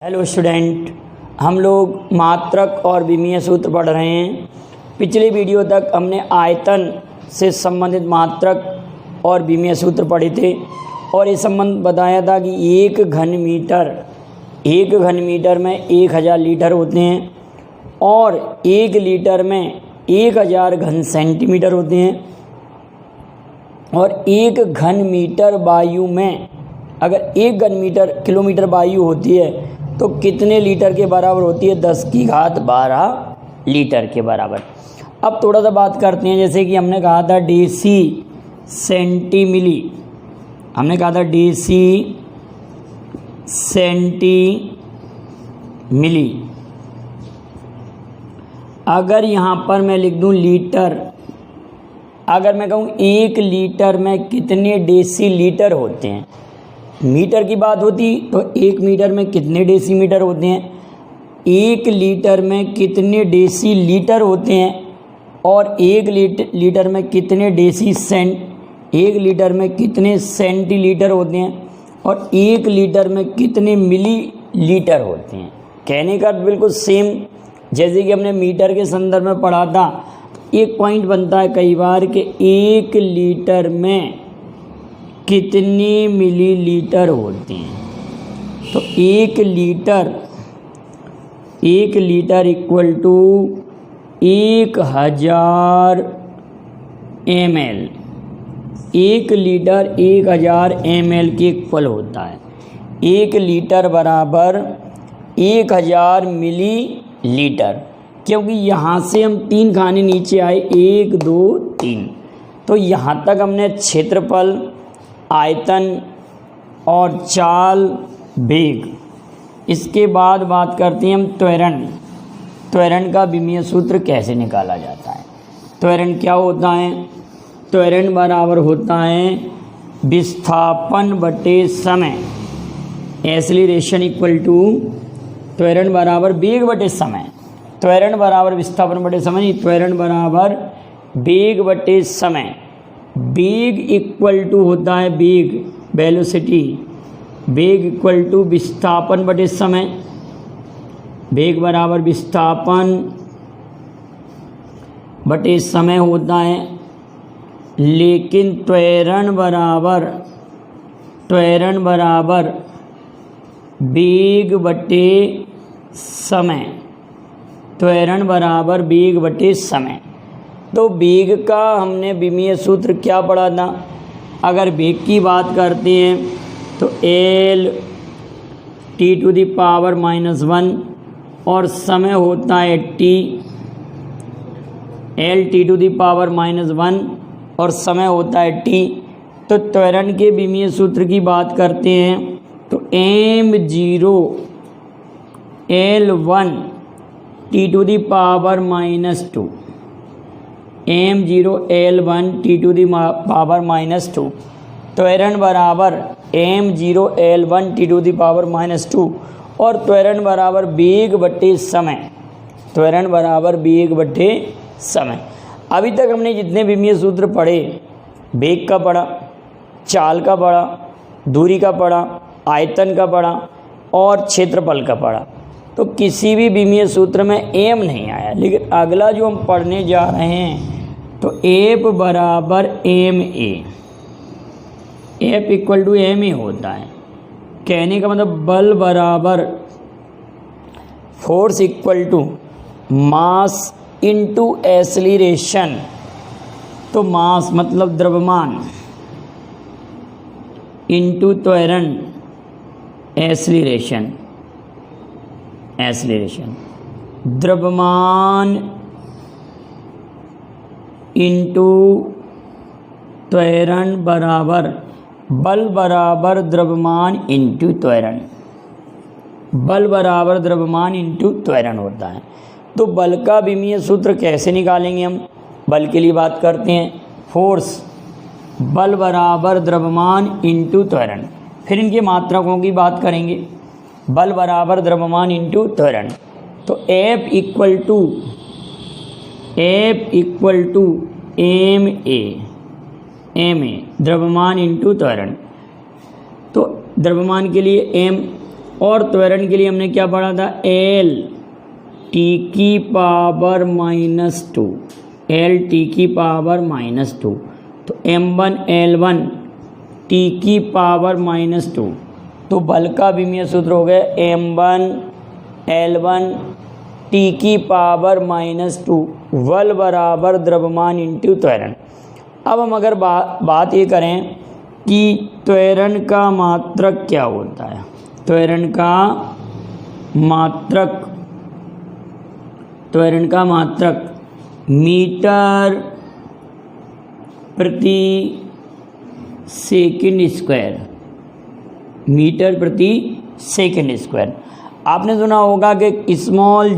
Hello student, हम लोग मात्रक और विमीय सूत्र पढ़ रहे हैं। पिछली वीडियो तक हमने आयतन से संबंधित मात्रक और विमीय सूत्र पढ़े थे और ये संबंध बताया था कि एक घन मीटर में 1000 लीटर होते हैं और 1 लीटर में 1000 घन सेंटीमीटर होते हैं। और 1 घन मीटर वायु में अगर 1 घन मीटर किलोमीटर वायु होती है तो कितने लीटर के बराबर होती है? 10⁻12 लीटर के बराबर। अब थोड़ा सा बात करते हैं, जैसे कि हमने कहा था डेसी सेंटीमिली, हमने कहा था डेसी सेंटीमिली। अगर यहाँ पर मैं लिख दूँ लीटर, अगर मैं कहूँ 1 लीटर में कितने डेसी लीटर होते हैं, मीटर की बात होती तो 1 मीटर में कितने डेसीमीटर होते हैं, 1 लीटर में कितने डेसी लीटर होते हैं और 1 लीटर में कितने 1 लीटर में कितने सेंटीलीटर होते हैं और 1 लीटर में कितने मिली लीटर होते हैं। कहने का बिल्कुल सेम जैसे कि हमने मीटर के संदर्भ में पढ़ा था। एक पॉइंट बनता है कई बार कि 1 लीटर में कितने मिलीलीटर होते हैं, तो 1 litre equal to 1000 ml। 1 litre 1000 ml के इक्वल होता है। 1 लीटर बराबर 1000 मिलीलीटर, क्योंकि यहाँ से हम 3 खाने नीचे आए, 1 2 3, तो यहाँ तक हमने क्षेत्रफल, आयतन और चाल, वेग। इसके बाद बात करते हैं हम त्वरण का विमीय सूत्र कैसे निकाला जाता है। त्वरण क्या होता है? त्वरण बराबर होता है विस्थापन बटे समय, एक्सीलरेशन इक्वल टू त्वरण बराबर वेग बटे समय। त्वरण बराबर विस्थापन बटे समय नहीं, त्वरण बराबर वेग बटे समय। वेग इक्वल टू होता है वेग, वेलोसिटी, वेग इक्वल टू विस्थापन बटे समय। वेग बराबर विस्थापन बटे समय होता है, लेकिन त्वरण बराबर वेग बटे समय। त्वरण बराबर वेग बटे समय। तो वेग का हमने विमीय सूत्र क्या पढ़ा था? अगर वेग की बात करते हैं तो L t⁻⁻1 और समय होता है t, L t⁻⁻1 और समय होता है t। तो त्वरण के विमीय सूत्र की बात करते हैं तो m0 L1 t⁻⁻2, m0 L1 t⁻⁻2। त्वरण बराबर m0 L1 t⁻⁻2 और त्वरण बराबर वेग बटे समय। त्वरण बराबर वेग बटे समय। अभी तक हमने जितने विमीय सूत्र पढ़े, वेग का पढ़ा, चाल का पढ़ा, दूरी का पढ़ा, आयतन का पढ़ा और क्षेत्रफल का पढ़ा, तो किसी भी विमीय सूत्र में एम नहीं आया। लेकिन अगला जो हम पढ़ने जा रहे हैं तो एफ बराबर m a, f equal to m a होता है। कहने का मतलब बल बराबर force equal to mass into acceleration. तो मास मतलब द्रव्यमान इनटू त्वरण एक्सीलरेशन, द्रव्यमान इंटू त्वरण बराबर बल बराबर द्रव्यमान इंटू त्वरण, बल बराबर द्रव्यमान इंटू त्वरण होता है। तो बल का विमीय सूत्र कैसे निकालेंगे हम? बल के लिए बात करते हैं फोर्स, बल बराबर द्रव्यमान इंटू त्वरण। फिर इनके मात्रकों की बात करेंगे, बल बराबर द्रव्यमान इंटू त्वरण। तो F equal to m a द्रव्यमान इंटू त्वरण। तो द्रव्यमान के लिए m और त्वरण के लिए हमने क्या पढ़ा था, L T⁻⁻², L T⁻⁻², तो m1 L1 T⁻⁻², तो बल का विमीय सूत्र हो गया m1 L1 T⁻⁻², बल बराबर द्रव्यमान इंटू त्वरण। अब हम अगर बात ये करें कि त्वरण का मात्रक क्या होता है, त्वरण का मात्रक मीटर प्रति सेकंड स्क्वायर, मीटर प्रति सेकंड स्क्वायर। आपने सुना होगा कि स्मॉल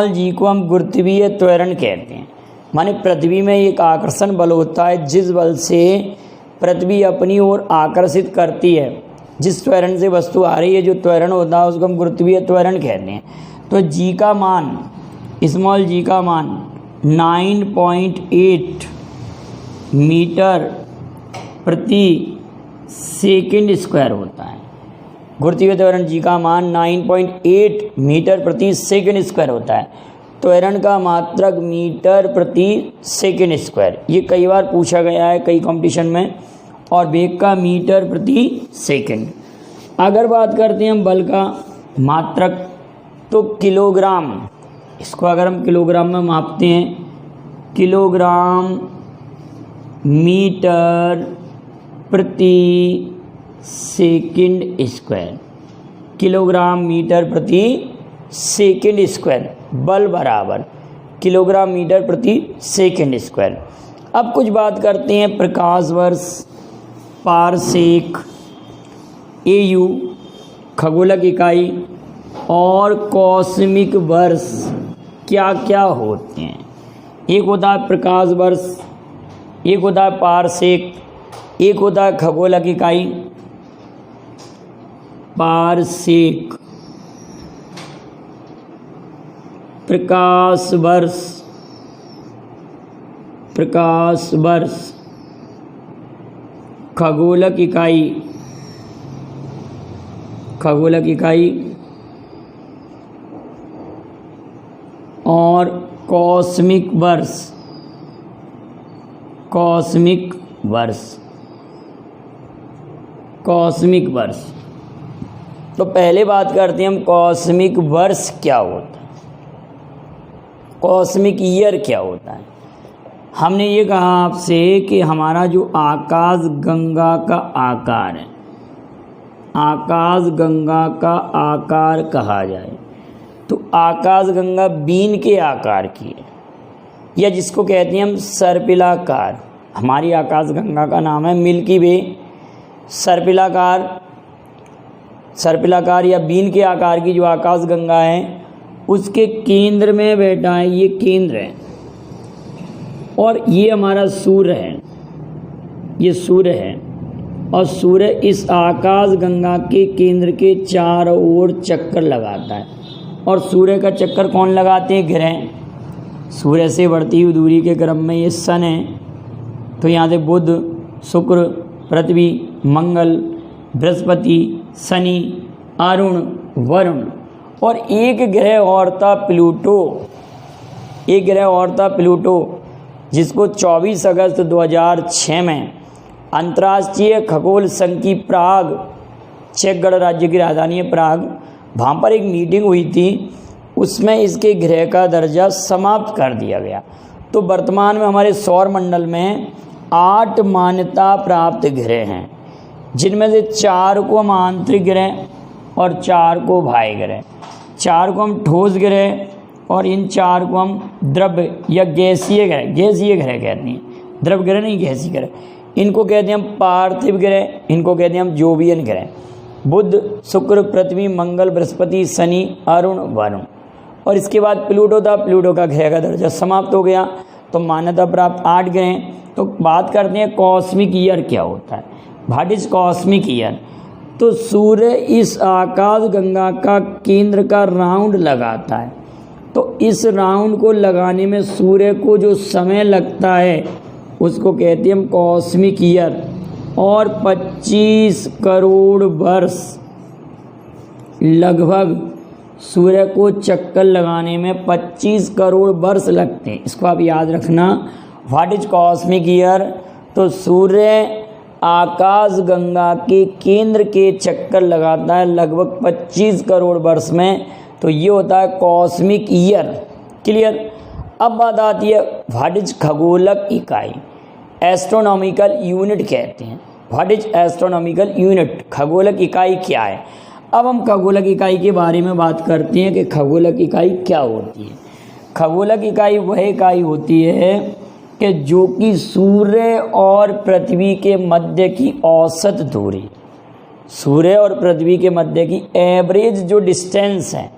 जी को हम गुरुत्वीय त्वरण कहते हैं, माने पृथ्वी में एक आकर्षण बल होता है जिस बल से पृथ्वी अपनी ओर आकर्षित करती है, जिस त्वरण से वस्तु आ रही है, जो त्वरण होता है उसको हम गुरुत्वीय त्वरण कहते हैं। तो जी का मान, स्मॉल जी का मान 9.8 मीटर प्रति सेकंड स्क्वायर होता है। गुरुत्वीय त्वरण जी का मान 9.8 मीटर प्रति सेकंड स्क्वायर होता है। त्वरण का मात्रक मीटर प्रति सेकंड स्क्वायर, ये कई बार पूछा गया है कई कंपटीशन में, और वेग का मीटर प्रति सेकंड। अगर बात करते हैं हम बल का मात्रक, तो किलोग्राम, इसको अगर हम किलोग्राम में मापते हैं, किलोग्राम मीटर प्रति सेकंड स्क्वायर, किलोग्राम मीटर प्रति सेकंड स्क्वायर, बल बराबर किलोग्राम मीटर प्रति सेकंड स्क्वायर। अब कुछ बात करते हैं प्रकाश वर्ष, पारसेक, AU खगोलक इकाई और कॉस्मिक वर्ष क्या क्या होते हैं। एक होता है प्रकाश वर्ष, एक होता है पारसेक, एक होता है खगोलक इकाई। पारसेक, प्रकाश वर्ष, खगोलक इकाई और कॉस्मिक वर्ष। तो पहले बात करते हैं हम कॉस्मिक वर्ष क्या होता है, कॉस्मिक ईयर क्या होता है। हमने ये कहा आपसे कि हमारा जो आकाश गंगा का आकार है, आकाश गंगा का आकार कहा जाए तो आकाश गंगा बीन के आकार की है, या जिसको कहते हैं हम सर्पिलाकार। हमारी आकाश गंगा का नाम है मिल्की वे। सर्पिलाकार या बीन के आकार की जो आकाश गंगा है, उसके केंद्र में बैठा है, ये केंद्र है, और ये हमारा सूर्य है, ये सूर्य है, और सूर्य इस आकाश गंगा के केंद्र के चारों ओर चक्कर लगाता है। और सूर्य का चक्कर कौन लगाते हैं? ग्रह। सूर्य से बढ़ती हुई दूरी के क्रम में ये सन है, तो यहाँ से बुध, शुक्र, पृथ्वी, मंगल, बृहस्पति, शनि, अरुण, वरुण, और एक ग्रह और था प्लूटो, जिसको 24 अगस्त 2006 में अंतर्राष्ट्रीय खगोल संघ की प्राग, चेक गणराज्य की राजधानी है प्राग, वहाँ पर एक मीटिंग हुई थी, उसमें इसके ग्रह का दर्जा समाप्त कर दिया गया। तो वर्तमान में हमारे सौर मंडल में 8 मान्यता प्राप्त ग्रह हैं, जिनमें से 4 को हम आंतरिक ग्रह और 4 को बाह्य ग्रह, 4 को हम ठोस ग्रह और इन 4 को हम द्रव्य या गैसीय ग्रह कहते हैं। द्रव्य ग्रह नहीं, गैसीय ग्रह। इनको कहते हैं हम पार्थिव ग्रह, इनको कहते हैं हम जोवियन ग्रह। बुध, शुक्र, पृथ्वी, मंगल, बृहस्पति, शनि, अरुण, वरुण। और इसके बाद प्लूटो था, प्लूटो का ग्रह का दर्जा समाप्त हो गया, तो मान्यता प्राप्त 8 ग्रह। तो बात करते हैं कॉस्मिक ईयर क्या होता है। What is cosmic year? तो सूर्य इस आकाश गंगा का केंद्र का राउंड लगाता है, तो इस राउंड को लगाने में सूर्य को जो समय लगता है उसको कहते हैं हम कॉस्मिक ईयर। और 25 करोड़ वर्ष लगभग सूर्य को चक्कर लगाने में 25 करोड़ वर्ष लगते हैं। इसको आप याद रखना। What is cosmic year? तो सूर्य आकाश गंगा के केंद्र के चक्कर लगाता है लगभग 25 करोड़ वर्ष में, तो ये होता है कॉस्मिक ईयर। क्लियर। अब बात आती है व्हाट इज खगोलक इकाई? एस्ट्रोनॉमिकल यूनिट कहते हैं। What is astronomical unit? खगोलक इकाई क्या है? अब हम खगोलक इकाई के बारे में बात करते हैं कि खगोलक इकाई क्या होती है। खगोलक इकाई वह इकाई होती है कि जो कि सूर्य और पृथ्वी के मध्य की औसत दूरी, सूर्य और पृथ्वी के मध्य की एवरेज जो डिस्टेंस है,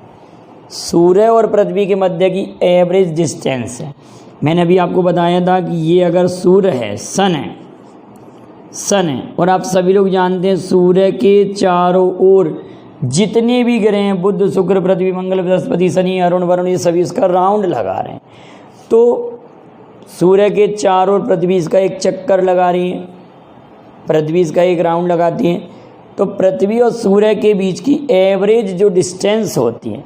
सूर्य और पृथ्वी के मध्य की एवरेज डिस्टेंस है। मैंने अभी आपको बताया था कि ये अगर सूर्य है, सन है, और आप सभी लोग जानते हैं सूर्य के चारों ओर जितने भी ग्रह हैं, बुध, शुक्र, पृथ्वी, मंगल, बृहस्पति, शनि, अरुण, वरुण, ये सभी इसका राउंड लगा रहे हैं। तो सूर्य के चारों ओर पृथ्वी इसका एक चक्कर लगा रही है, पृथ्वी इसका एक राउंड लगाती है। तो पृथ्वी और सूर्य के बीच की एवरेज जो डिस्टेंस होती है,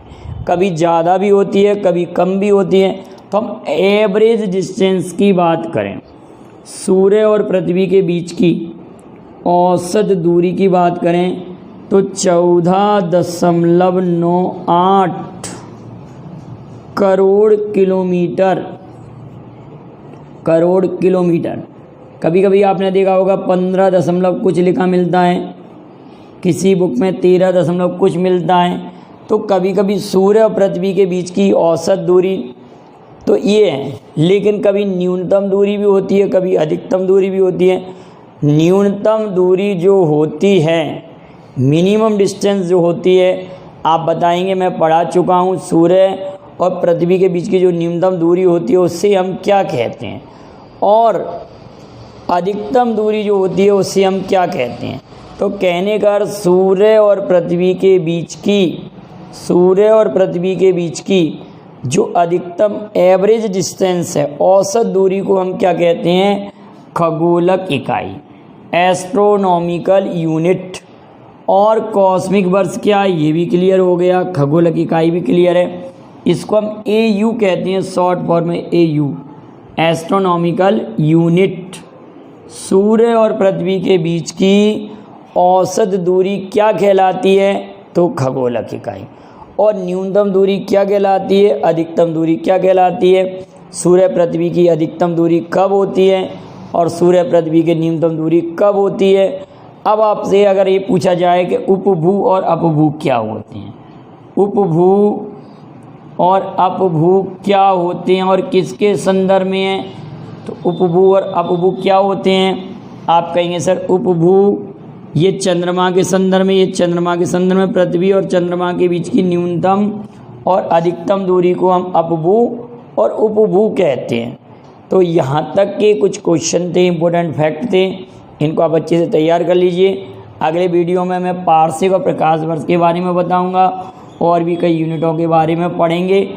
कभी ज़्यादा भी होती है, कभी कम भी होती है। तो हम एवरेज डिस्टेंस की बात करें, सूर्य और पृथ्वी के बीच की औसत दूरी की बात करें तो 14.98 करोड़ किलोमीटर। कभी कभी आपने देखा होगा 15 दशमलव कुछ लिखा मिलता है, किसी बुक में 13 दशमलव कुछ मिलता है। तो कभी कभी सूर्य और पृथ्वी के बीच की औसत दूरी तो ये है, लेकिन कभी न्यूनतम दूरी भी होती है, कभी अधिकतम दूरी भी होती है। न्यूनतम दूरी जो होती है, मिनिमम डिस्टेंस जो होती है, आप बताएंगे, मैं पढ़ा चुका हूँ। सूर्य और पृथ्वी के बीच की जो न्यूनतम दूरी होती है उससे हम क्या कहते हैं, और अधिकतम दूरी जो होती है उससे हम क्या कहते हैं। तो कहने का सूर्य और पृथ्वी के बीच की जो अधिकतम एवरेज डिस्टेंस है, औसत दूरी को हम क्या कहते हैं? खगोलक इकाई, एस्ट्रोनॉमिकल यूनिट। और कॉस्मिक वर्ष क्या, ये भी क्लियर हो गया, खगोलक इकाई भी क्लियर है। इसको हम AU कहते हैं, शॉर्ट फॉर्म में AU, एस्ट्रोनॉमिकल यूनिट। सूर्य और पृथ्वी के बीच की औसत दूरी क्या कहलाती है? तो खगोलक इकाई। और न्यूनतम दूरी क्या कहलाती है? अधिकतम दूरी क्या कहलाती है? सूर्य पृथ्वी की अधिकतम दूरी कब होती है और सूर्य पृथ्वी की न्यूनतम दूरी कब होती है? अब आपसे अगर ये पूछा जाए कि उपभू और अपभू क्या होते हैं, उपभू और अपभू क्या होते हैं और किसके संदर्भ में है? तो उपभू और अपभू क्या होते हैं? आप कहेंगे सर उपभू ये चंद्रमा के संदर्भ में, ये चंद्रमा के संदर्भ में पृथ्वी और चंद्रमा के बीच की न्यूनतम और अधिकतम दूरी को हम अपभू और उपभू कहते हैं। तो यहाँ तक के कुछ क्वेश्चन थे, इंपॉर्टेंट फैक्ट थे, इनको आप अच्छे से तैयार कर लीजिए। अगले वीडियो में मैं पार्षिक और प्रकाश वर्ष के बारे में बताऊंगा और भी कई यूनिटों के बारे में पढ़ेंगे।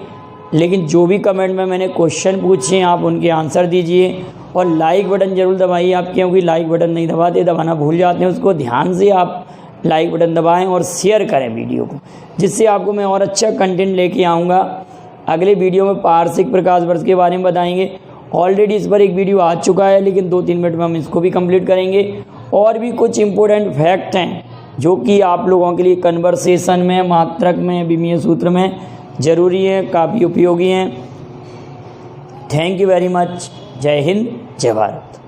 लेकिन जो भी कमेंट में मैंने क्वेश्चन पूछे हैं आप उनके आंसर दीजिए और लाइक बटन ज़रूर दबाइए। आप क्योंकि लाइक बटन नहीं दबाते, दबाना भूल जाते हैं, उसको ध्यान से आप लाइक बटन दबाएं और शेयर करें वीडियो को, जिससे आपको मैं और अच्छा कंटेंट लेके आऊँगा। अगले वीडियो में पार्षिक प्रकाश वर्ष के बारे में बताएंगे। ऑलरेडी इस पर एक वीडियो आ चुका है, लेकिन 2-3 मिनट में हम इसको भी कंप्लीट करेंगे। और भी कुछ इम्पोर्टेंट फैक्ट हैं जो कि आप लोगों के लिए कन्वर्सेशन में, मात्रक में, विमीय सूत्र में ज़रूरी है, काफ़ी उपयोगी हैं। Thank you very much. जय हिंद, जय भारत।